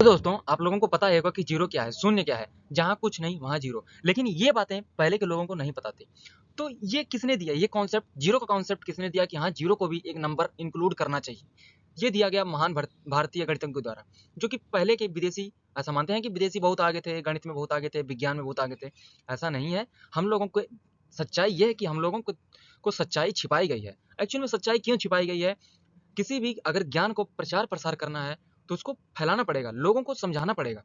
तो दोस्तों आप लोगों को पता होगा कि जीरो क्या है, शून्य क्या है, जहाँ कुछ नहीं वहाँ जीरो। लेकिन ये बातें पहले के लोगों को नहीं पता थी। तो ये किसने दिया, ये कॉन्सेप्ट, जीरो का कॉन्सेप्ट किसने दिया कि हाँ जीरो को भी एक नंबर इंक्लूड करना चाहिए। ये दिया गया महान भारतीय गणितज्ञों द्वारा, जो कि पहले के विदेशी ऐसा मानते हैं कि विदेशी बहुत आगे थे, गणित में बहुत आगे थे, विज्ञान में बहुत आगे थे। ऐसा नहीं है। हम लोगों को सच्चाई ये है कि हम लोगों को सच्चाई छिपाई गई है। एक्चुअल में सच्चाई क्यों छिपाई गई है? किसी भी अगर ज्ञान को प्रचार प्रसार करना है तो उसको फैलाना पड़ेगा, लोगों को समझाना पड़ेगा।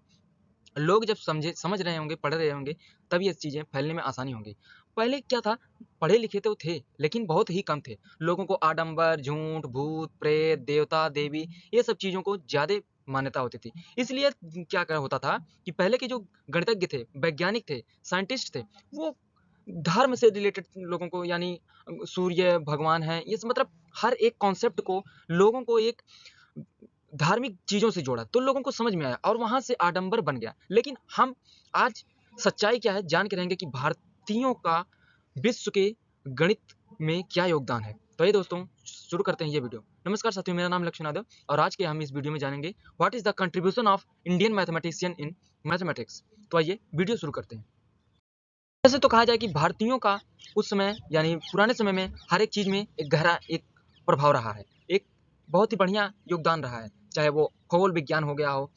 लोग जब समझ रहे होंगे, पढ़ रहे होंगे, तब ये चीज़ें फैलने में आसानी होंगी। पहले क्या था, पढ़े लिखे तो थे लेकिन बहुत ही कम थे। लोगों को आडंबर, झूठ, भूत, प्रेत, देवता, देवी, ये सब चीज़ों को ज़्यादा मान्यता होती थी। इसलिए क्या कर होता था कि पहले के जो गणितज्ञ थे, वैज्ञानिक थे, साइंटिस्ट थे, वो धर्म से रिलेटेड लोगों को, यानी सूर्य भगवान है, ये मतलब हर एक कॉन्सेप्ट को लोगों को एक धार्मिक चीज़ों से जोड़ा, तो लोगों को समझ में आया और वहाँ से आडंबर बन गया। लेकिन हम आज सच्चाई क्या है जान के रहेंगे कि भारतीयों का विश्व के गणित में क्या योगदान है। तो ये दोस्तों शुरू करते हैं ये वीडियो। नमस्कार साथियों, मेरा नाम लक्ष्मण यादव और आज के हम इस वीडियो में जानेंगे what is the contribution of Indian mathematician in mathematics. तो आइए वीडियो शुरू करते हैं। वैसे तो कहा जाए कि भारतीयों का उस समय यानी पुराने समय में हर एक चीज़ में एक गहरा एक प्रभाव रहा है, एक बहुत ही बढ़िया योगदान रहा है। चाहे वो खगोल विज्ञान हो गया हो,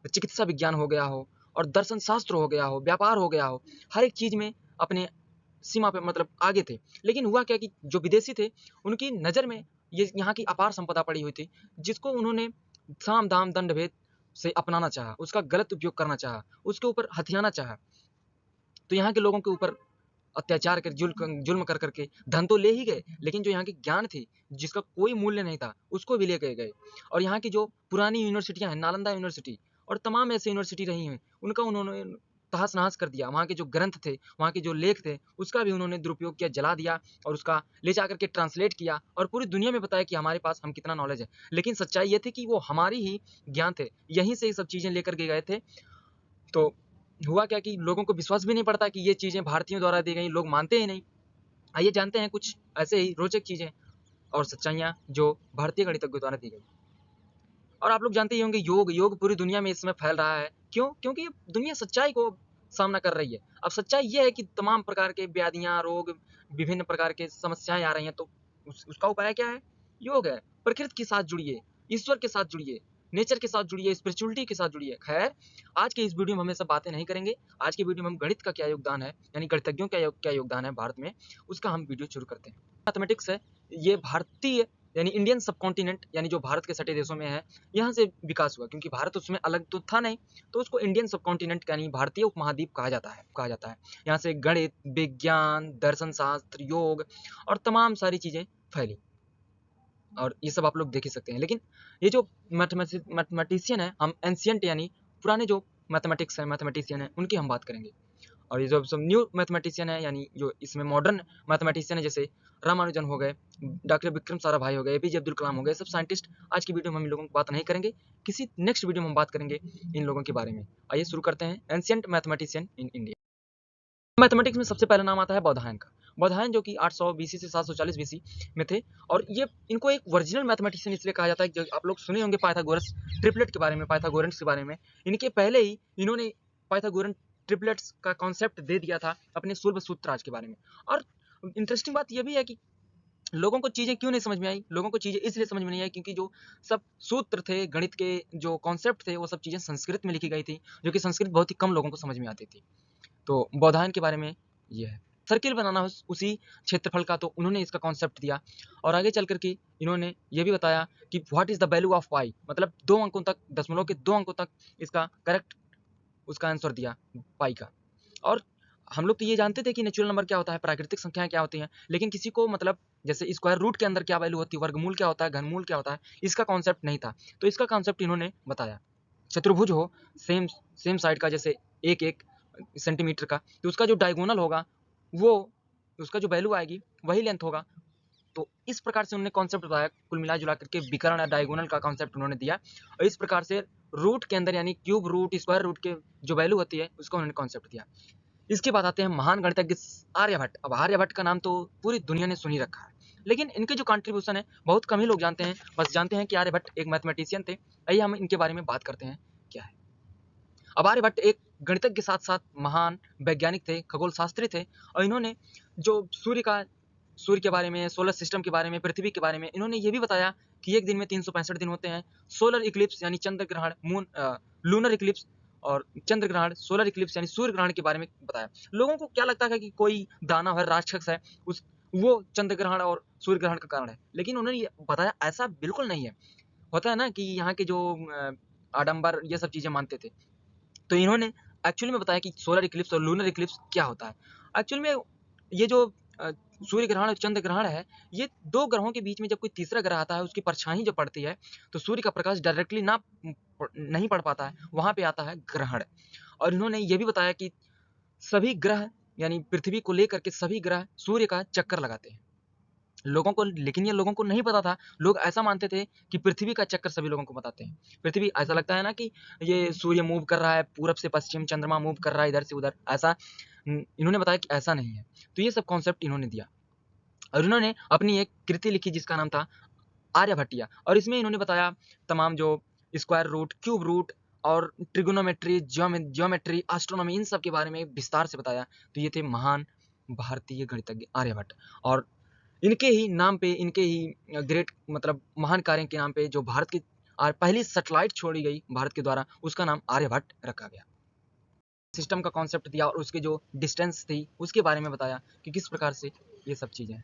चिकित्सा विज्ञान हो गया हो और दर्शन शास्त्र हो गया हो, व्यापार हो गया हो, हर एक चीज़ में अपने सीमा पे मतलब आगे थे। लेकिन हुआ क्या कि जो विदेशी थे उनकी नज़र में ये यहाँ की अपार संपदा पड़ी हुई थी, जिसको उन्होंने साम दाम दंड भेद से अपनाना चाहा, उसका गलत उपयोग करना चाहा, उसके ऊपर हथियाना चाहा। तो यहाँ के लोगों के ऊपर अत्याचार कर जुल्म कर करके धन तो ले ही गए, लेकिन जो यहाँ की ज्ञान थी जिसका कोई मूल्य नहीं था उसको भी ले गए। और यहाँ की जो पुरानी यूनिवर्सिटियाँ हैं, नालंदा यूनिवर्सिटी और तमाम ऐसी यूनिवर्सिटी रही हैं, उनका उन्होंने तहस नहस कर दिया। वहाँ के जो ग्रंथ थे, वहाँ के जो लेख थे, उसका भी उन्होंने दुरुपयोग किया, जला दिया और उसका ले जा करके ट्रांसलेट किया और पूरी दुनिया में बताया कि हमारे पास हम कितना नॉलेज है। लेकिन सच्चाई ये थी कि वो हमारी ही ज्ञान थे, यहीं से ये सब चीज़ें लेकर के गए थे। तो हुआ क्या कि लोगों को विश्वास भी नहीं पड़ता कि ये चीज़ें भारतीयों द्वारा दी गई, लोग मानते ही नहीं। आइए जानते हैं कुछ ऐसे ही रोचक चीज़ें और सच्चाइयाँ जो भारतीय गणितज्ञों द्वारा दी गई। और आप लोग जानते ही होंगे, योग योग पूरी दुनिया में इस समय फैल रहा है। क्यों? क्योंकि दुनिया सच्चाई को सामना कर रही है। अब सच्चाई ये है कि तमाम प्रकार के व्याधियाँ, रोग, विभिन्न प्रकार के समस्याएं आ रही हैं, तो उसका उपाय क्या है? योग है। प्रकृति के साथ जुड़िए, ईश्वर के साथ जुड़िए, नेचर के साथ जुड़िए, स्पिरिचुअलिटी के साथ जुड़िए। खैर, आज के इस वीडियो में हम ये सब बातें नहीं करेंगे। आज के वीडियो में हम गणित का क्या योगदान है, यानी गणितज्ञों का क्या योगदान है भारत में, उसका हम वीडियो शुरू करते हैं। मैथमेटिक्स है, ये भारतीय यानी इंडियन सब कॉन्टिनेंट, यानी जो भारत के सटे देशों में है, यहाँ से विकास हुआ। क्योंकि भारत उसमें अलग तो था नहीं, तो उसको इंडियन सब कॉन्टिनेंट यानी भारतीय उपमहाद्वीप कहा जाता है। यहाँ से गणित, विज्ञान, दर्शन शास्त्र, योग और तमाम सारी चीज़ें फैली और ये सब आप लोग देख ही सकते हैं। लेकिन ये जो मैथमेटिशियन है, हम एंशियंट यानी पुराने जो मैथमेटिक्स है, मैथमेटिशियन है, उनकी हम बात करेंगे। और ये जो सब न्यू मैथमेटिशियन है, यानी जो इसमें मॉडर्न मैथमेटिशियन है, जैसे रामानुजन हो गए, डॉक्टर विक्रम साराभाई हो गए, एपीजे अब्दुल कलाम हो गए, सब साइंटिस्ट, आज की वीडियो में हम इन लोगों की बात नहीं करेंगे। किसी नेक्स्ट वीडियो में हम बात करेंगे इन लोगों के बारे में। आइए शुरू करते हैं, ancient mathematician in India. Mathematics में सबसे पहला नाम आता है बौधायन का। बौधायन जो कि 800 बीसी से 740 बीसी में थे, और ये इनको एक ओरिजिनल मैथमेटिशियन इसलिए कहा जाता है कि आप लोग सुने होंगे पाइथागोरस ट्रिपलेट के बारे में, पाइथागोरस के बारे में। इनके पहले ही इन्होंने पाइथागोरन ट्रिपलेट्स का कॉन्सेप्ट दे दिया था अपने शुल्ब सूत्रराज के बारे में। और इंटरेस्टिंग बात यह भी है कि लोगों को चीज़ें क्यों नहीं समझ में आई? लोगों को चीज़ें इसलिए समझ में नहीं आई क्योंकि जो सब सूत्र थे, गणित के जो कॉन्सेप्ट थे, वो सब चीज़ें संस्कृत में लिखी गई थी, जो कि संस्कृत बहुत ही कम लोगों को समझ में आती थी। तो बौधायन के बारे में ये है। सर्किल बनाना उसी क्षेत्रफल का, तो उन्होंने इसका कॉन्सेप्ट दिया। और आगे चल कर के इन्होंने ये भी बताया कि what is the value of पाई, मतलब 2 अंकों तक, दशमलव के 2 अंकों तक इसका करेक्ट उसका आंसर दिया पाई का। और हम लोग तो ये जानते थे कि नेचुरल नंबर क्या होता है, प्राकृतिक संख्याएं क्या होती हैं, लेकिन किसी को मतलब जैसे स्क्वायर रूट के अंदर क्या वैल्यू होती है, वर्गमूल क्या होता है, घनमूल क्या होता है, इसका कॉन्सेप्ट नहीं था। तो इसका कॉन्सेप्ट इन्होंने बताया। चतुर्भुज हो, सेम सेम साइड का, जैसे एक एक सेंटीमीटर का, तो उसका जो डायगोनल होगा, वो उसका जो वैल्यू आएगी वही लेंथ होगा। तो इस प्रकार से उन्होंने कॉन्सेप्ट बताया। कुल मिला जुला करके विकर्ण या डायगोनल का कॉन्सेप्ट उन्होंने दिया, और इस प्रकार से रूट के अंदर यानी क्यूब रूट, स्क्वायर रूट के जो वैल्यू होती है, उसका उन्होंने कॉन्सेप्ट दिया। इसके बाद आते हैं महान गणितज्ञ आर्यभट्ट। अब आर्यभट्ट का नाम तो पूरी दुनिया ने सुन ही रखा है, लेकिन इनके जो कंट्रीब्यूशन है बहुत कम ही लोग जानते हैं। बस जानते हैं कि आर्यभट्ट एक मैथमेटिशियन थे। आइए हम इनके बारे में बात करते हैं क्या है। अब आर्यभट्ट एक गणितज्ञ के साथ साथ महान वैज्ञानिक थे, खगोल शास्त्री थे, और इन्होंने जो सूर्य के बारे में, सोलर सिस्टम के बारे में, पृथ्वी के बारे में इन्होंने ये भी बताया कि एक दिन में 365 दिन होते हैं। सोलर इक्लिप्स यानी चंद्र ग्रहण, लूनर इक्लिप्स और चंद्र ग्रहण, सोलर इक्लिप्स यानी सूर्य ग्रहण के बारे में बताया। लोगों को क्या लगता है कि कोई दानव राक्षस है, वो चंद्र ग्रहण और सूर्य ग्रहण का कारण है, लेकिन उन्होंने ये बताया ऐसा बिल्कुल नहीं है। होता है ना कि यहाँ के जो आडंबर ये सब चीजें मानते थे, तो इन्होंने एक्चुअली में बताया कि सोलर इक्लिप्स और लूनर इक्लिप्स क्या होता है। एक्चुअली में ये जो सूर्य ग्रहण और चंद्र ग्रहण है, ये दो ग्रहों के बीच में जब कोई तीसरा ग्रह आता है, उसकी परछाई जब पड़ती है तो सूर्य का प्रकाश डायरेक्टली नहीं पड़ पाता है, वहां पे आता है ग्रहण। और इन्होंने ये भी बताया कि सभी ग्रह यानी पृथ्वी को लेकर के सभी ग्रह सूर्य का चक्कर लगाते हैं लेकिन ये लोगों को नहीं पता था। लोग ऐसा मानते थे कि पृथ्वी का चक्कर सभी लोगों को बताते हैं। पृथ्वी ऐसा लगता है ना कि ये सूर्य मूव कर रहा है पूरब से पश्चिम, चंद्रमा मूव कर रहा है इधर से उधर, ऐसा इन्होंने बताया कि ऐसा नहीं है। तो ये सब कॉन्सेप्ट इन्होंने दिया और इन्होंने अपनी एक कृति लिखी जिसका नाम था आर्यभट्टिया, और इसमें इन्होंने बताया तमाम जो स्क्वायर रूट, क्यूब रूट और ट्रिगोनोमेट्री, जियोमेट्री, एस्ट्रोनॉमी, इन सब के बारे में विस्तार से बताया। तो ये थे महान भारतीय गणितज्ञ आर्यभट्ट, और इनके ही नाम पे, इनके ही ग्रेट मतलब महान कार्य के नाम पे जो भारत की पहली सैटेलाइट छोड़ी गई भारत के द्वारा, उसका नाम आर्यभट्ट रखा गया। सिस्टम का कॉन्सेप्ट दिया और उसके जो डिस्टेंस थी उसके बारे में बताया कि किस प्रकार से ये सब चीजें हैं,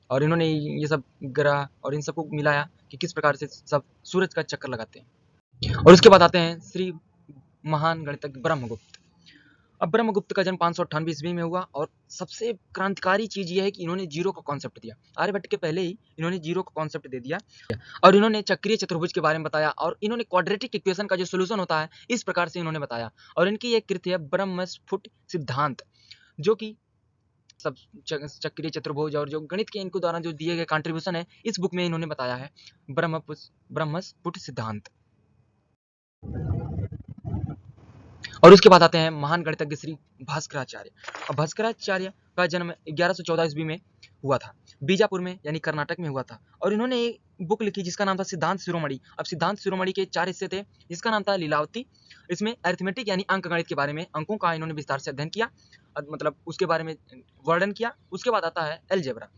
और इन्होंने ये सब ग्रह और इन सबको मिलाया कि किस प्रकार से सब सूरज का चक्कर लगाते हैं। और उसके बाद आते हैं श्री महान गणितज्ञ ब्रह्मगुप्त। अब ब्रह्मगुप्त का जन्म 598 ईस्वी में हुआ, और सबसे क्रांतिकारी चीज ये है कि इन्होंने जीरो का कॉन्सेप्ट दिया। आर्यभट्ट के पहले ही इन्होंने जीरो का कॉन्सेप्ट दे दिया, और इन्होंने चक्रीय चतुर्भुज के बारे में बताया, और इन्होंने क्वाड्रेटिक इक्वेशन का जो सोल्यूशन होता है इस प्रकार से इन्होंने बताया। और इनकी एक कृति है ब्रह्मस्फुट सिद्धांत, जो कि सब चक्रीय चतुर्भुज और जो गणित के इनको द्वारा जो दिए गए कंट्रीब्यूशन है इस बुक में इन्होंने बताया है ब्रह्मस्फुट सिद्धांत। और उसके बाद आते हैं महान गणितज्ञ श्री भास्कराचार्य। अब भास्कराचार्य का जन्म 1114 ईस्वी में हुआ था, बीजापुर में यानी कर्नाटक में हुआ था, और इन्होंने एक बुक लिखी जिसका नाम था सिद्धांत शिरोमणि। अब सिद्धांत शिरोमणि के 4 हिस्से थे, जिसका नाम था लीलावती। इसमें अरिथमेटिक यानी अंक गणित के बारे में, अंकों का इन्होंने विस्तार से अध्ययन किया, मतलब उसके बारे में वर्णन किया। उसके बाद आता है एलजेब्रा,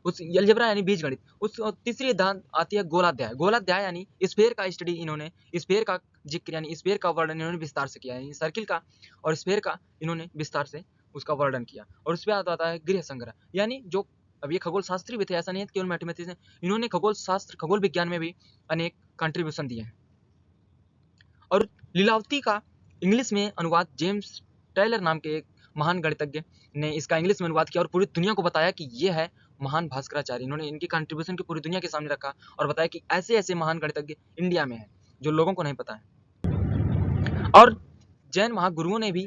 उस एलजेब्रा यानी बीजगणित। उस तीसरी आती है गोलाध्याय। गोलाध्याय यानी स्फीयर का स्टडी, इन्होंने स्फीयर का जिक्र यानी स्फीयर का वर्णन इन्होंने विस्तार से किया, यानी सर्किल का और स्फीयर का इन्होंने विस्तार से उसका वर्णन किया। और उसके बाद आता है गृह संग्रह, यानी जो अब ये खगोल शास्त्री भी थे, ऐसा नहीं है केवल मैथमेटिक्स, इन्होंने खगोल शास्त्र, खगोल विज्ञान में भी अनेक कंट्रीब्यूशन दिए हैं। और लीलावती का इंग्लिश में अनुवाद जेम्स टेलर नाम के एक महान गणितज्ञ ने इसका इंग्लिश में अनुवाद किया और पूरी दुनिया को बताया कि ये है महान भास्कराचार्य। इन्होंने इनकी कंट्रीब्यूशन को पूरी दुनिया के सामने रखा और बताया कि ऐसे ऐसे महान गणितज्ञ इंडिया में हैं जो लोगों को नहीं पता है। और जैन महागुरुओं ने भी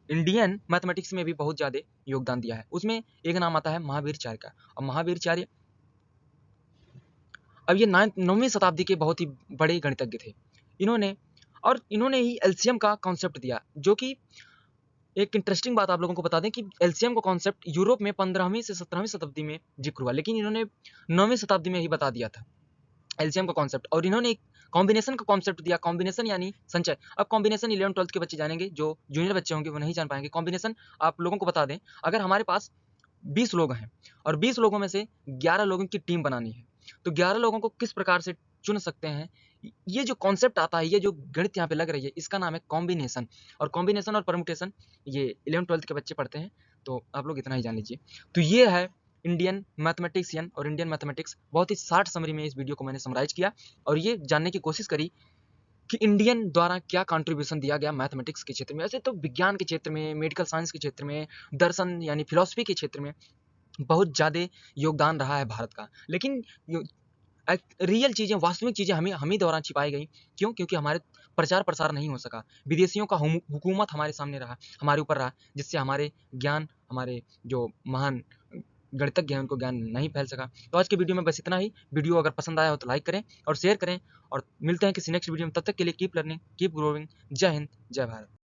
इंडियन मैथमेटिक्स में भी बहुत ज्यादा योगदान दिया है। उसमें एक नाम आता है महावीरचार्य का। और महावीरचार्य अब ये 9वीं शताब्दी के बहुत ही बड़े गणितज्ञ थे। इन्होंने ही एलसीएम का कॉन्सेप्ट दिया, जो कि एक इंटरेस्टिंग बात आप लोगों को बता दें कि एलसीएम का कॉन्सेप्ट यूरोप में 15वीं से 17वीं शताब्दी में जिक्र हुआ, लेकिन इन्होंने 9वीं शताब्दी में ही बता दिया था एलसीएम का कॉन्सेप्ट। और इन्होंने एक कॉम्बिनेशन का कॉन्सेप्ट दिया, कॉम्बिनेशन यानी संचय। अब कॉम्बिनेशन 11th 12th के बच्चे जानेंगे, जो जूनियर बच्चे होंगे वो नहीं जान पाएंगे। कॉम्बिनेशन आप लोगों को बता दें, अगर हमारे पास 20 लोग हैं और 20 लोगों में से 11 लोगों की टीम बनानी है, तो 11 लोगों को किस प्रकार से चुन सकते हैं, ये जो कॉन्सेप्ट आता है, ये जो गणित यहाँ पे लग रही है, इसका नाम है कॉम्बिनेशन। और कॉम्बिनेशन और परम्यूटेशन ये 11th 12th के बच्चे पढ़ते हैं, तो आप लोग इतना ही जान लीजिए। तो ये है इंडियन मैथमेटिशियन और इंडियन मैथमेटिक्स। बहुत ही शार्ट समरी में इस वीडियो को मैंने समराइज किया और ये जानने की कोशिश करी कि इंडियन द्वारा क्या कंट्रीब्यूशन दिया गया मैथमेटिक्स के क्षेत्र में। ऐसे तो विज्ञान के क्षेत्र में, मेडिकल साइंस के क्षेत्र में, दर्शन यानी फिलॉसफी के क्षेत्र में बहुत ज़्यादा योगदान रहा है भारत का, लेकिन रियल चीज़ें, वास्तविक चीज़ें हम ही द्वारा छिपाई गई। क्यों? क्योंकि हमारे प्रचार प्रसार नहीं हो सका, विदेशियों का हुकूमत हमारे सामने रहा, हमारे ऊपर रहा, जिससे हमारे ज्ञान, हमारे जो महान गणितज्ञ हैं उनको ज्ञान नहीं फैल सका। तो आज के वीडियो में बस इतना ही। वीडियो अगर पसंद आया हो तो लाइक करें और शेयर करें, और मिलते हैं किसी नेक्स्ट वीडियो में। तब तक के लिए कीप लर्निंग, कीप ग्रोइंग। जय हिंद, जय भारत।